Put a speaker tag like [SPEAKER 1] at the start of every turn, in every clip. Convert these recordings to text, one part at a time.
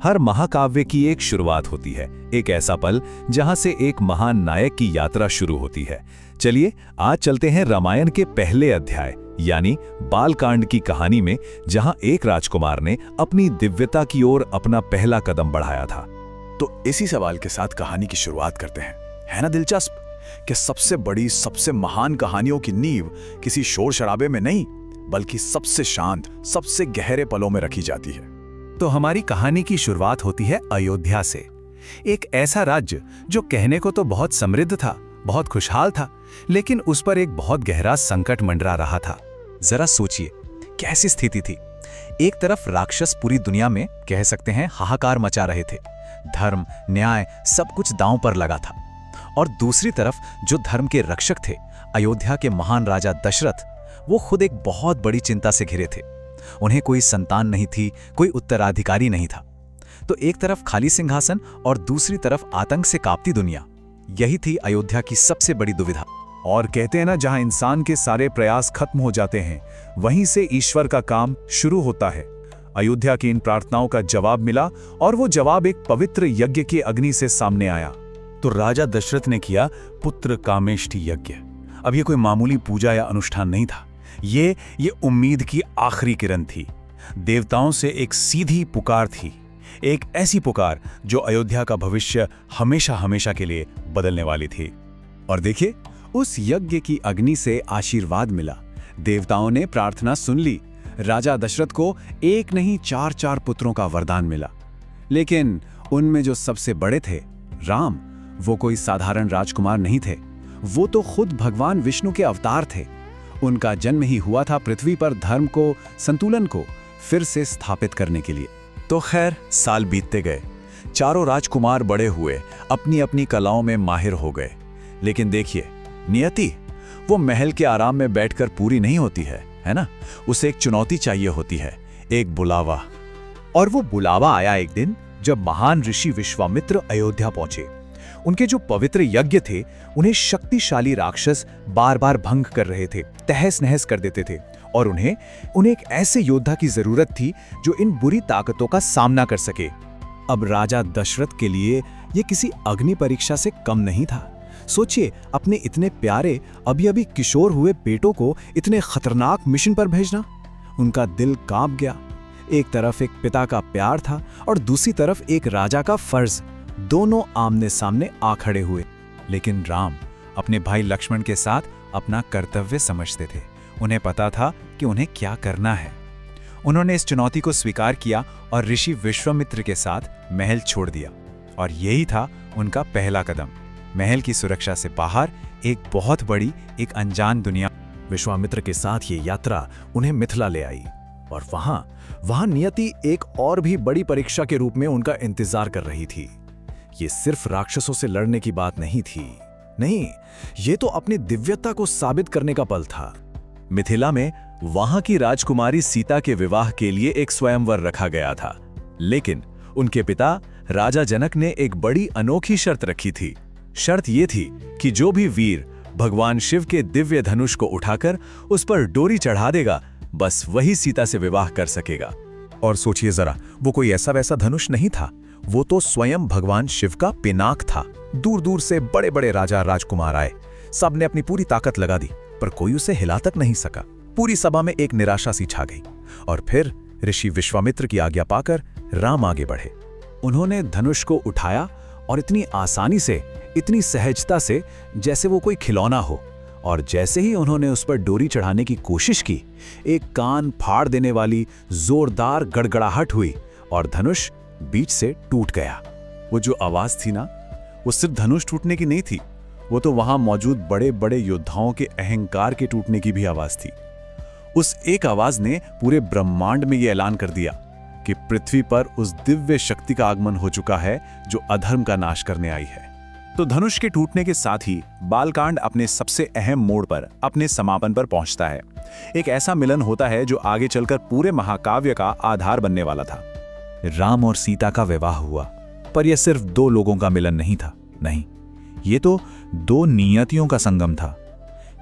[SPEAKER 1] हर महाकाव्य की एक शुरुआत होती है, एक ऐसा पल जहां से एक महान नायक की यात्रा शुरू होती है। चलिए आज चलते हैं रामायण के पहले अध्याय यानी बालकांड की कहानी में, जहां एक राजकुमार ने अपनी दिव्यता की ओर अपना पहला कदम बढ़ाया था।
[SPEAKER 2] तो इसी सवाल के साथ कहानी की शुरुआत करते हैं। है ना दिलचस्प कि सबसे बड़ी, सबसे महान कहानियों की नींव किसी शोर शराबे में नहीं, बल्कि सबसे शांत, सबसे गहरे पलों में रखी जाती है।
[SPEAKER 1] तो हमारी कहानी की शुरुआत होती है अयोध्या से, एक ऐसा राज्य जो कहने को तो बहुत समृद्ध था, बहुत खुशहाल था, लेकिन उस पर एक बहुत गहरा संकट मंडरा रहा था। जरा सोचिए कैसी स्थिति थी। एक तरफ राक्षस पूरी दुनिया में कह सकते हैं हाहाकार मचा रहे थे, धर्म, न्याय सब कुछ दांव पर लगा था, और दूसरी तरफ जो धर्म के रक्षक थे, अयोध्या के महान राजा दशरथ, वो खुद एक बहुत बड़ी चिंता से घिरे थे। उन्हें कोई संतान नहीं थी, कोई उत्तराधिकारी नहीं था। तो एक तरफ खाली सिंहासन और दूसरी तरफ आतंक से कांपती दुनिया, यही थी अयोध्या की सबसे बड़ी दुविधा।
[SPEAKER 3] और कहते हैं ना, जहां इंसान के सारे प्रयास खत्म हो जाते हैं, वहीं से ईश्वर का काम शुरू होता है। अयोध्या की इन प्रार्थनाओं का जवाब मिला, और वो जवाब एक पवित्र यज्ञ की अग्नि से सामने आया।
[SPEAKER 2] तो राजा दशरथ ने किया पुत्र कामेष्टि यज्ञ। अब ये कोई मामूली पूजा या अनुष्ठान नहीं था, ये उम्मीद की आखिरी किरण थी। देवताओं से एक सीधी पुकार थी, एक ऐसी पुकार जो अयोध्या का भविष्य हमेशा हमेशा के लिए बदलने वाली थी।
[SPEAKER 3] और देखिए, उस यज्ञ की अग्नि से आशीर्वाद मिला। देवताओं ने प्रार्थना सुन ली। राजा दशरथ को एक नहीं 4 पुत्रों का वरदान मिला। लेकिन उनमें जो सबसे बड़े थे, राम, वो कोई साधारण राजकुमार नहीं थे। वो तो खुद भगवान विष्णु के अवतार थे। उनका जन्म ही हुआ था पृथ्वी पर धर्म को, संतुलन को फिर से स्थापित करने के लिए।
[SPEAKER 2] तो खैर, साल बीतते गए, चारों राजकुमार बड़े हुए, अपनी अपनी कलाओं में माहिर हो गए। लेकिन देखिए, नियति वो महल के आराम में बैठकर पूरी नहीं होती है ना? उसे एक चुनौती चाहिए होती है, एक बुलावा।
[SPEAKER 1] और वो बुलावा आया एक दिन जब महान ऋषि विश्वामित्र अयोध्या पहुंचे। उनके जो पवित्र यज्ञ थे, उन्हें शक्तिशाली राक्षस बार बार भंग कर रहे थे, तहस नहस कर देते थे, और उन्हें एक ऐसे योद्धा की जरूरत थी जो इन बुरी ताकतों का सामना कर सके। अब राजा दशरथ के लिए यह किसी अग्नि परीक्षा से कम नहीं था। सोचिए, अपने इतने प्यारे, अभी अभी किशोर हुए बेटों को इतने खतरनाक मिशन पर भेजना। उनका दिल कांप गया। एक तरफ एक पिता का प्यार था और दूसरी तरफ एक राजा का फर्ज। दोनों आमने सामने आ खड़े हुए। लेकिन राम अपने भाई लक्ष्मण के साथ अपना कर्तव्य समझते थे। उन्हें पता था कि उन्हें क्या करना है। उन्होंने इस चुनौती को स्वीकार किया और ऋषि विश्वामित्र के साथ महल छोड़ दिया। और यही था उनका पहला कदम, महल की सुरक्षा से बाहर एक बहुत बड़ी, एक अनजान दुनिया।
[SPEAKER 3] विश्वामित्र के साथ ये यात्रा उन्हें मिथिला ले आई, और वहां नियति एक और भी बड़ी परीक्षा के रूप में उनका इंतजार कर रही थी। ये सिर्फ राक्षसों से लड़ने की बात नहीं थी, नहीं, ये तो अपनी दिव्यता को साबित करने का पल था।
[SPEAKER 1] मिथिला में वहां की राजकुमारी सीता के विवाह के लिए एक स्वयंवर रखा गया था, लेकिन उनके पिता राजा जनक ने एक बड़ी अनोखी शर्त रखी थी। शर्त ये थी कि जो भी वीर भगवान शिव के दिव्य धनुष को उठाकर उस पर डोरी चढ़ा देगा, बस वही सीता से विवाह कर सकेगा।
[SPEAKER 3] और सोचिए जरा, वो कोई ऐसा वैसा धनुष नहीं था, वो तो स्वयं भगवान शिव का पिनाक था। दूर दूर से बड़े बड़े राजा राजकुमार आए, सब ने अपनी पूरी ताकत लगा दी, पर कोई उसे हिला तक नहीं सका। पूरी सभा में एक निराशा सी छा गई। और फिर ऋषि विश्वामित्र की आज्ञा पाकर राम आगे बढ़े। उन्होंने धनुष को उठाया और इतनी आसानी से, इतनी सहजता से, जैसे वो कोई खिलौना हो। और जैसे ही उन्होंने उस पर डोरी चढ़ाने की कोशिश की, एक कान फाड़ देने वाली जोरदार गड़गड़ाहट हुई और धनुष बीच से टूट गया। वो जो आवाज थी ना, वो सिर्फ धनुष टूटने की नहीं थी, वो तो वहां मौजूद बड़े बड़े योद्धाओं के अहंकार के टूटने की भी आवाज थी। उस एक आवाज ने पूरे ब्रह्मांड में यह ऐलान कर दिया कि पृथ्वी पर उस दिव्य शक्ति का आगमन हो चुका है जो अधर्म का नाश करने आई है। तो धनुष के टूटने के साथ ही बालकांड अपने सबसे अहम मोड़ पर, अपने समापन पर पहुंचता है। एक ऐसा मिलन होता है जो आगे चलकर पूरे महाकाव्य का आधार बनने वाला था। राम और सीता का विवाह हुआ, पर यह सिर्फ दो लोगों का मिलन नहीं था, नहीं, ये तो दो नियतियों का संगम था।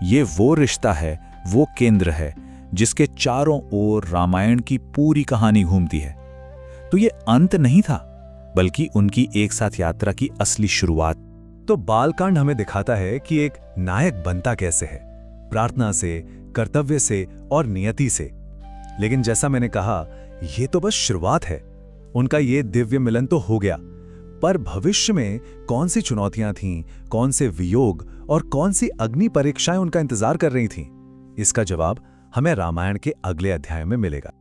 [SPEAKER 3] ये वो रिश्ता है, वो केंद्र है जिसके चारों ओर रामायण की पूरी कहानी घूमती है। तो ये अंत नहीं था, बल्कि उनकी एक साथ यात्रा की असली शुरुआत।
[SPEAKER 1] तो बालकांड हमें दिखाता है कि एक नायक बनता कैसे है, प्रार्थना से, कर्तव्य से और नियति से। लेकिन जैसा मैंने कहा, यह तो बस शुरुआत है। उनका ये दिव्य मिलन तो हो गया, पर भविष्य में कौन सी चुनौतियां थीं, कौन से वियोग और कौन सी अग्नि परीक्षाएं उनका इंतजार कर रही थीं, इसका जवाब हमें रामायण के अगले अध्याय में मिलेगा।